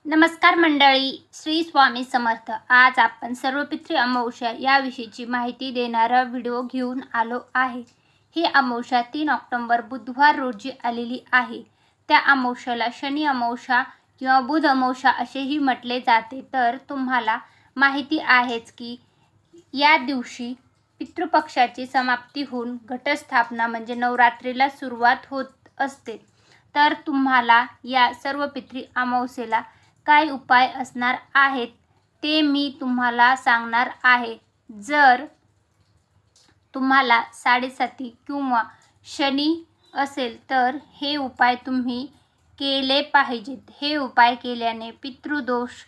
नमस्कार मंडळी, श्री स्वामी समर्थ। आज आपण सर्वपित्री अमावस्या याविषयीची माहिती देणारा व्हिडिओ घेऊन आलो आहे। ही अमावस्या 3 ऑक्टोबर बुधवार रोजी आलेली आहे। त्या अमावस्याला शनी अमावस्या किंवा बुध अमावस्या असेही म्हटले जाते। तर तुम्हाला माहिती आहेच की या दिवशी पितृपक्षाची समाप्ती होऊन घटस्थापना म्हणजे नवरात्रीला सुरुवात होत असते। तर तुम्हाला या सर्व पितृ अमावस्येला काय उपाय असणार आहेत ते मी तुम्हाला सांगणार आहे। जर तुम्हाला साडेसाती किंवा शनी असेल तर हे उपाय तुम्ही केले पाहिजेत। हे उपाय केल्याने पितृदोष,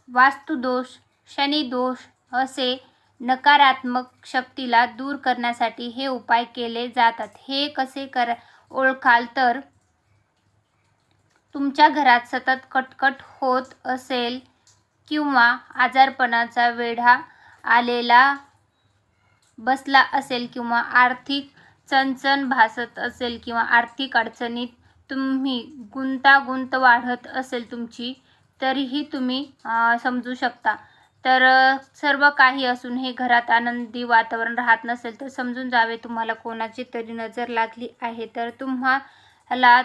वास्तुदोष, शनिदोष असे नकारात्मक शक्तीला दूर करण्यासाठी हे उपाय केले जातात। हे कसे ओळखाल तर तुमच्या घरात सतत कटकट होत असेल किंवा आजारपणाचा वेढा आलेला बसला असेल किंवा आर्थिक चणचण भासत असेल किंवा आर्थिक अडचणीत तुम्ही गुंतागुंत वाढत असेल तुमची, तरीही तुम्ही समजू शकता। तर सर्व काही असून हे घरात आनंदी वातावरण राहत नसेल तर समजून जावे तुम्हाला कोणाची तरी नजर लागली आहे। तर तुम्हाला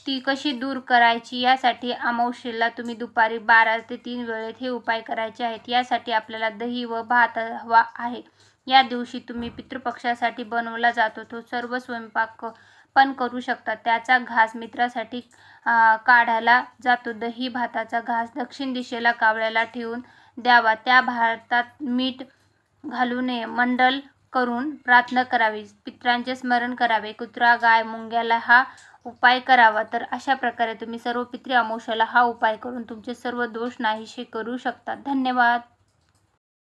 ती कशी दूर करायची यासाठी अमावस्येला तुम्ही दुपारी 12 ते 3 वेळेत हे उपाय करायचे आहेत। यासाठी आपल्याला दही व भात हवा आहे। या दिवशी तुम्ही पितृपक्षासाठी बनवला जातो तो सर्व स्वयंपाक पण करू शकता। त्याचा घास मित्रासाठी काढला जातो। दही भाताचा घास दक्षिण दिशेला कावळ्याला ठेवून द्यावा। त्या भातात मीठ घालून मंडल करून प्रार्थना करावी, पितरांचे स्मरण करावे, कुत्रा, गाय, मुंग्याला हा उपाय करावा। तर अशा प्रकारे तुम्ही सर्व पितृ अमावस्येला हा उपाय करून तुमचे सर्व दोष नाहीसे करू शकता। धन्यवाद।